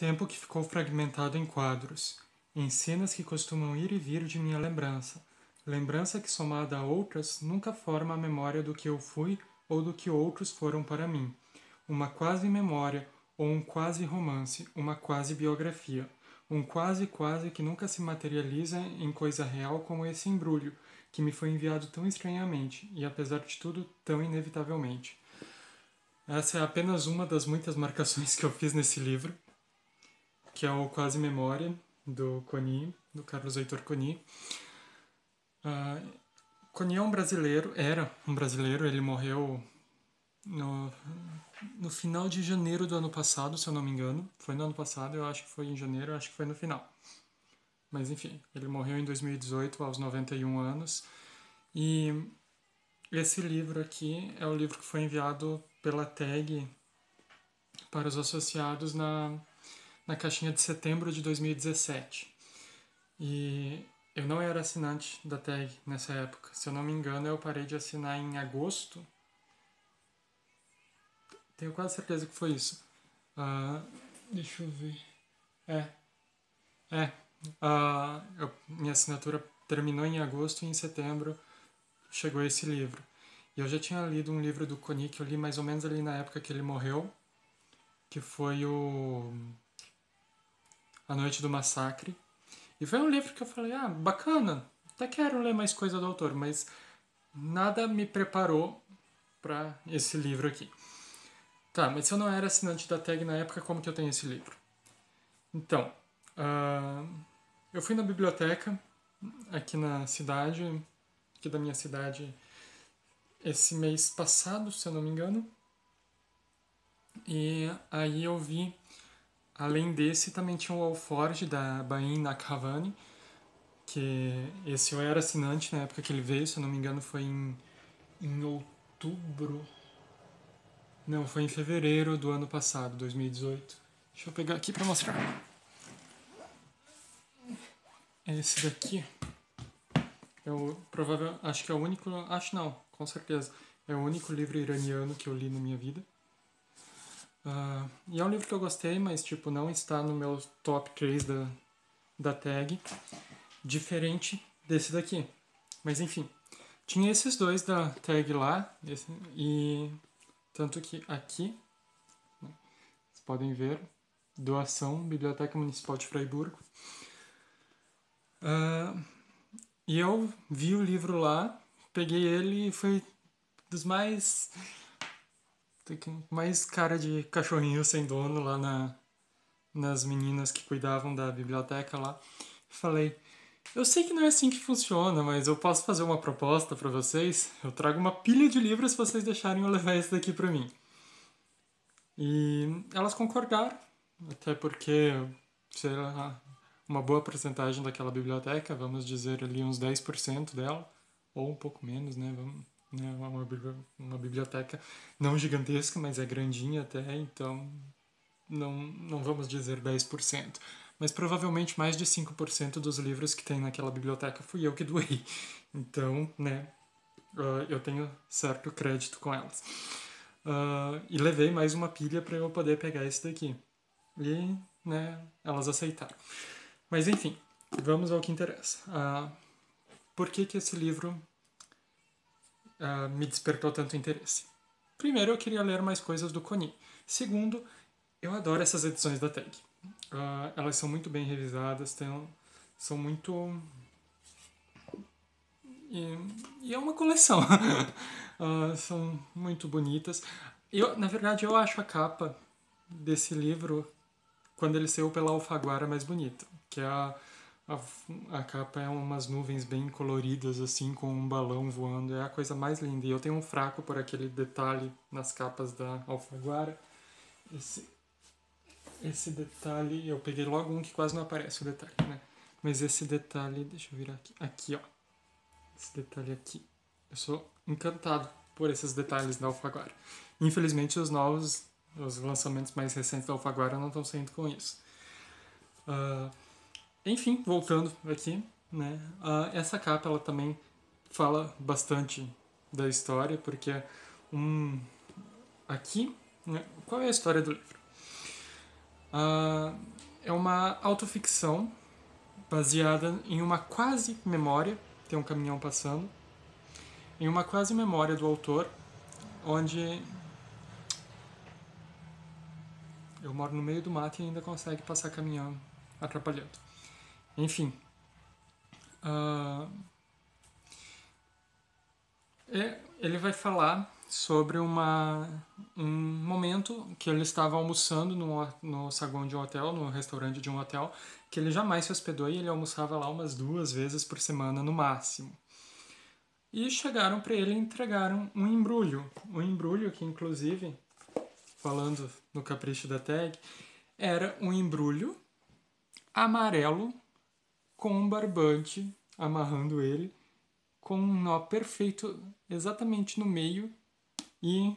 Tempo que ficou fragmentado em quadros, em cenas que costumam ir e vir de minha lembrança. Lembrança que, somada a outras, nunca forma a memória do que eu fui ou do que outros foram para mim. Uma quase memória, ou um quase romance, uma quase biografia. Um quase quase que nunca se materializa em coisa real como esse embrulho, que me foi enviado tão estranhamente, e apesar de tudo, tão inevitavelmente. Essa é apenas uma das muitas marcações que eu fiz nesse livro, que é o Quase Memória, do Coni, do Carlos Heitor Coni. Coni é um brasileiro, era um brasileiro, ele morreu no final de janeiro do ano passado, se eu não me engano. Foi no ano passado, eu acho que foi em janeiro, eu acho que foi no final. Mas enfim, ele morreu em 2018, aos 91 anos. E esse livro aqui é o livro que foi enviado pela TAG para os associados na caixinha de setembro de 2017. E eu não era assinante da TAG nessa época. Se eu não me engano, eu parei de assinar em agosto. Tenho quase certeza que foi isso. Deixa eu ver. É. Minha assinatura terminou em agosto e em setembro chegou esse livro. E eu já tinha lido um livro do Coni que eu li mais ou menos ali na época que ele morreu, que foi o A Noite do Massacre. E foi um livro que eu falei, bacana, até quero ler mais coisa do autor, mas nada me preparou para esse livro aqui. Tá, mas se eu não era assinante da TAG na época, como que eu tenho esse livro? Então, eu fui na biblioteca aqui na cidade, aqui da minha cidade, esse mês passado, se eu não me engano. E aí eu vi, além desse, também tinha o Alforge da Bain Nakhavani, que esse eu era assinante na época que ele veio, se eu não me engano foi em outubro. Não, foi em fevereiro do ano passado, 2018. Deixa eu pegar aqui pra mostrar. É esse daqui. Acho que é o único, acho não, com certeza. É o único livro iraniano que eu li na minha vida. E é um livro que eu gostei, mas tipo, não está no meu top 3 da TAG. Diferente desse daqui. Mas enfim, tinha esses dois da TAG lá, e tanto que aqui, né, vocês podem ver, doação, Biblioteca Municipal de Fraiburgo. E eu vi o livro lá, peguei ele e foi dos mais cara de cachorrinho sem dono lá nas meninas que cuidavam da biblioteca lá. Falei, eu sei que não é assim que funciona, mas eu posso fazer uma proposta para vocês. Eu trago uma pilha de livros se vocês deixarem eu levar esse daqui para mim. E elas concordaram, até porque, sei lá, uma boa porcentagem daquela biblioteca, vamos dizer ali uns 10% dela, ou um pouco menos, né? Uma biblioteca não gigantesca, mas é grandinha até, então não vamos dizer 10%. Mas provavelmente mais de 5% dos livros que tem naquela biblioteca fui eu que doei. Então, né, eu tenho certo crédito com elas. E levei mais uma pilha para eu poder pegar esse daqui. E, né, elas aceitaram. Mas enfim, vamos ao que interessa. Por que esse livro me despertou tanto interesse? Primeiro, eu queria ler mais coisas do Coni. Segundo, eu adoro essas edições da TAG. Elas são muito bem revisadas, são muito... E é uma coleção. São muito bonitas. Na verdade, eu acho a capa desse livro, quando ele saiu pela Alfaguara, mais bonita. Que é a capa é umas nuvens bem coloridas, assim, com um balão voando. É a coisa mais linda. E eu tenho um fraco por aquele detalhe nas capas da Alfaguara. Esse detalhe, eu peguei logo um que quase não aparece o detalhe, né? Mas esse detalhe, deixa eu virar aqui. Aqui, ó. Esse detalhe aqui. Eu sou encantado por esses detalhes da Alfaguara. Infelizmente, os lançamentos mais recentes da Alfaguara não estão saindo com isso. Enfim, voltando aqui, né? Essa capa, ela também fala bastante da história, porque aqui, né? Qual é a história do livro? É uma autoficção baseada em uma quase memória, tem um caminhão passando, em uma quase memória do autor, onde eu moro no meio do mato e ainda consegue passar caminhão atrapalhando. Enfim, uh, ele vai falar sobre um momento que ele estava almoçando no saguão de um hotel, no restaurante de um hotel, que ele jamais se hospedou e ele almoçava lá umas 2 vezes por semana no máximo. E chegaram para ele e entregaram um embrulho. Um embrulho que, inclusive, falando no capricho da tag, era um embrulho amarelo com um barbante amarrando ele, com um nó perfeito exatamente no meio e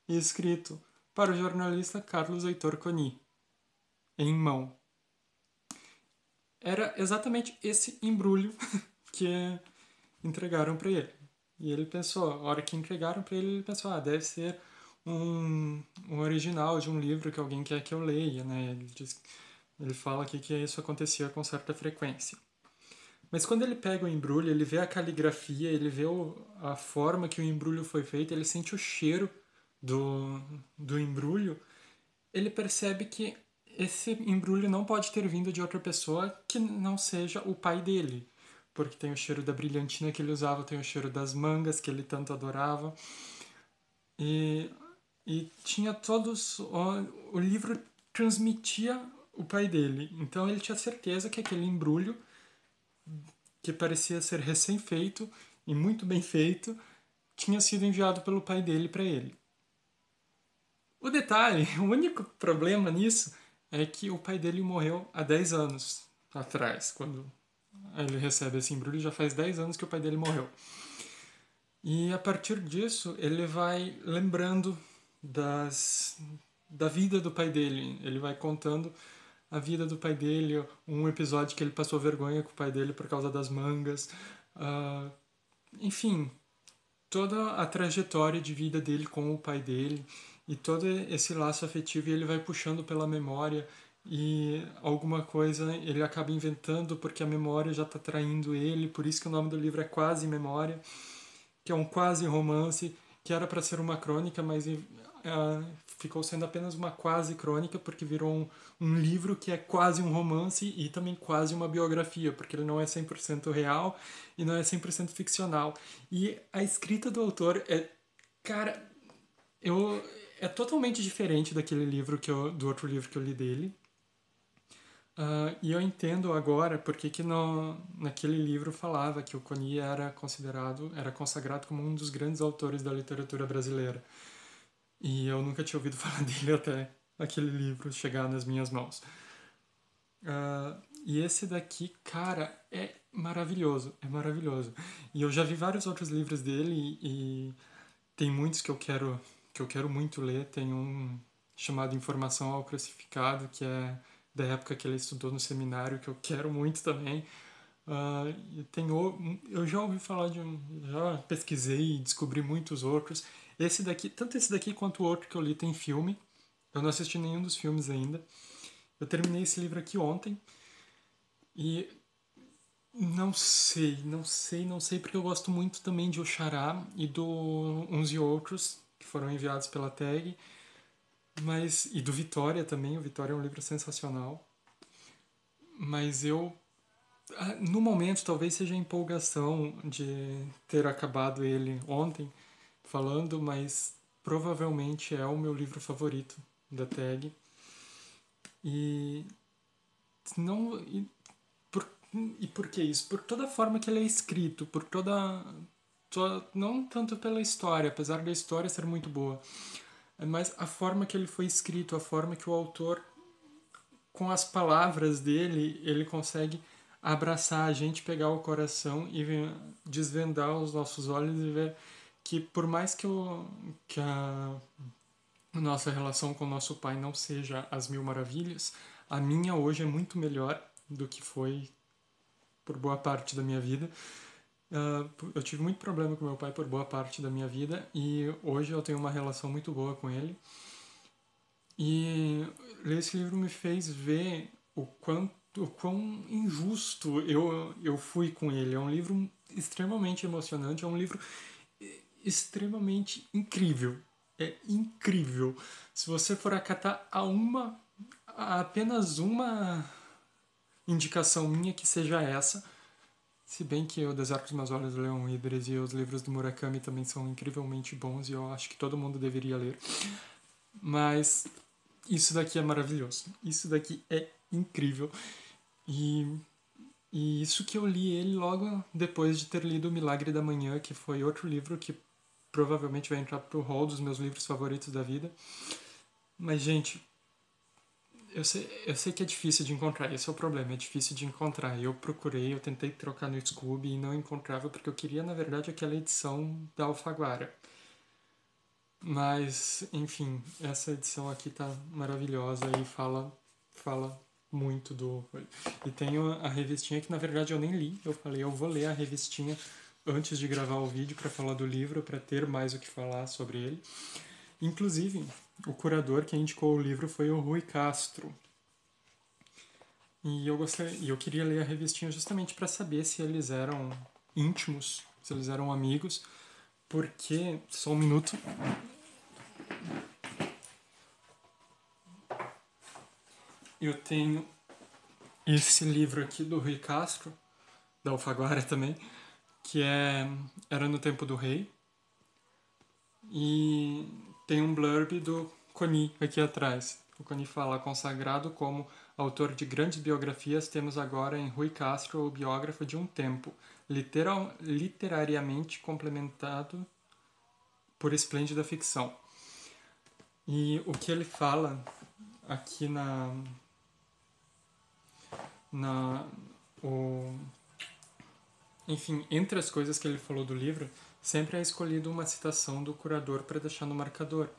escrito para o jornalista Carlos Heitor Coni, em mão. Era exatamente esse embrulho que entregaram para ele. E ele pensou, a hora que entregaram para ele, ele pensou, deve ser um original de um livro que alguém quer que eu leia, né? Ele fala aqui que isso acontecia com certa frequência. Mas quando ele pega o embrulho, ele vê a caligrafia, ele vê a forma que o embrulho foi feito, ele sente o cheiro do embrulho, ele percebe que esse embrulho não pode ter vindo de outra pessoa que não seja o pai dele. Porque tem o cheiro da brilhantina que ele usava, tem o cheiro das mangas que ele tanto adorava. E, e tinha todos. O livro transmitia o pai dele. Então ele tinha certeza que aquele embrulho, que parecia ser recém-feito e muito bem feito, tinha sido enviado pelo pai dele para ele. O detalhe, o único problema nisso é que o pai dele morreu há 10 anos atrás, quando ele recebe esse embrulho, já faz 10 anos que o pai dele morreu. E a partir disso, ele vai lembrando da vida do pai dele. Ele vai contando a vida do pai dele, um episódio que ele passou vergonha com o pai dele por causa das mangas. Enfim, toda a trajetória de vida dele com o pai dele e todo esse laço afetivo, e ele vai puxando pela memória, e alguma coisa ele acaba inventando porque a memória já está traindo ele, por isso que o nome do livro é Quase Memória, que é um quase romance, que era para ser uma crônica, mas ficou sendo apenas uma quase crônica, porque virou um livro que é quase um romance e também quase uma biografia, porque ele não é 100% real e não é 100% ficcional. E a escrita do autor cara, é totalmente diferente daquele livro do outro livro que eu li dele. E eu entendo agora porque que naquele livro falava que o Coni era consagrado como um dos grandes autores da literatura brasileira. E eu nunca tinha ouvido falar dele até aquele livro chegar nas minhas mãos. E esse daqui, cara, é maravilhoso, é maravilhoso. E eu já vi vários outros livros dele e tem muitos que eu quero muito ler. Tem um chamado Informação ao Crucificado, que é da época que ele estudou no seminário, que eu quero muito também. Eu já ouvi falar já pesquisei e descobri muitos outros. Tanto esse daqui quanto o outro que eu li tem filme. Eu não assisti nenhum dos filmes ainda. Eu terminei esse livro aqui ontem e não sei, porque eu gosto muito também de O Xará e do Uns e Outros, que foram enviados pela tag, e do Vitória também. O Vitória é um livro sensacional. Mas no momento, talvez seja a empolgação de ter acabado ele ontem falando, mas provavelmente é o meu livro favorito da tag. E não. E por que isso? Por toda a forma que ele é escrito, por não tanto pela história, apesar da história ser muito boa, mas a forma que ele foi escrito, a forma que o autor, com as palavras dele, ele consegue abraçar a gente, pegar o coração e desvendar os nossos olhos e ver que, por mais que a nossa relação com o nosso pai não seja as mil maravilhas, a minha hoje é muito melhor do que foi por boa parte da minha vida. Eu tive muito problema com meu pai por boa parte da minha vida e hoje eu tenho uma relação muito boa com ele. E ler esse livro me fez ver o quão injusto eu fui com ele. É um livro extremamente emocionante, é um livro extremamente incrível. É incrível. Se você for acatar a apenas uma indicação minha que seja essa, se bem que O Deserto dos Meus Olhos, do Leon Idris e os livros do Murakami também são incrivelmente bons e eu acho que todo mundo deveria ler. Mas isso daqui é maravilhoso. Isso daqui é incrível. E, e isso que eu li ele logo depois de ter lido O Milagre da Manhã, que foi outro livro que provavelmente vai entrar pro hall dos meus livros favoritos da vida. Mas, gente, eu sei que é difícil de encontrar, esse é o problema, é difícil de encontrar. Eu procurei, eu tentei trocar no Scooby e não encontrava porque eu queria, na verdade, aquela edição da Alfaguara. Mas, enfim, essa edição aqui tá maravilhosa e fala muito do... E tem a revistinha que, na verdade, eu nem li. Eu falei, eu vou ler a revistinha antes de gravar o vídeo para falar do livro, para ter mais o que falar sobre ele. Inclusive, o curador que indicou o livro foi o Rui Castro. E eu queria ler a revistinha justamente para saber se eles eram íntimos, se eles eram amigos, porque... Só um minuto. Eu tenho esse livro aqui do Rui Castro, da Alfaguara também, que Era no Tempo do Rei. E tem um blurb do Coni aqui atrás. O Coni fala, consagrado como autor de grandes biografias, temos agora em Rui Castro o biógrafo de um tempo, literariamente complementado por esplêndida ficção. E o que ele fala aqui o, enfim, entre as coisas que ele falou do livro, sempre é escolhido uma citação do curador para deixar no marcador.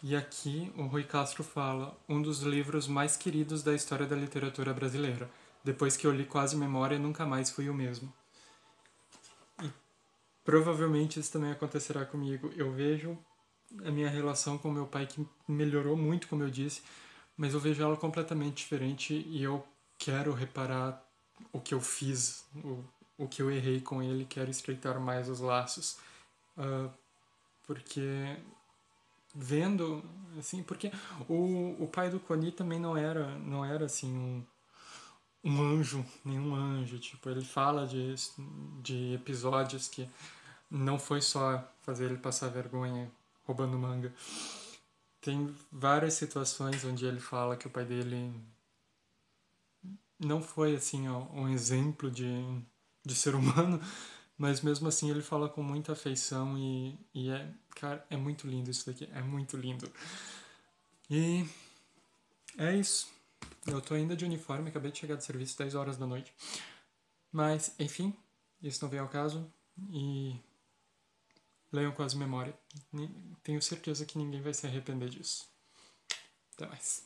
E aqui o Rui Castro fala, um dos livros mais queridos da história da literatura brasileira. Depois que eu li Quase Memória, nunca mais fui o mesmo. E provavelmente isso também acontecerá comigo. Eu vejo a minha relação com meu pai, que melhorou muito, como eu disse, mas eu vejo ela completamente diferente e eu quero reparar o que eu fiz, o que eu errei com ele, quero estreitar mais os laços. Porque vendo, assim, porque o pai do Coni também não era assim um anjo, nenhum anjo, tipo, ele fala de episódios que não foi só fazer ele passar vergonha roubando manga. Tem várias situações onde ele fala que o pai dele não foi assim um exemplo de ser humano, mas mesmo assim ele fala com muita afeição e cara, é muito lindo isso daqui, é muito lindo. E é isso. Eu tô ainda de uniforme, acabei de chegar do serviço 10 horas da noite. Mas, enfim, isso não vem ao caso e leiam Quase Memória. Tenho certeza que ninguém vai se arrepender disso. Até mais.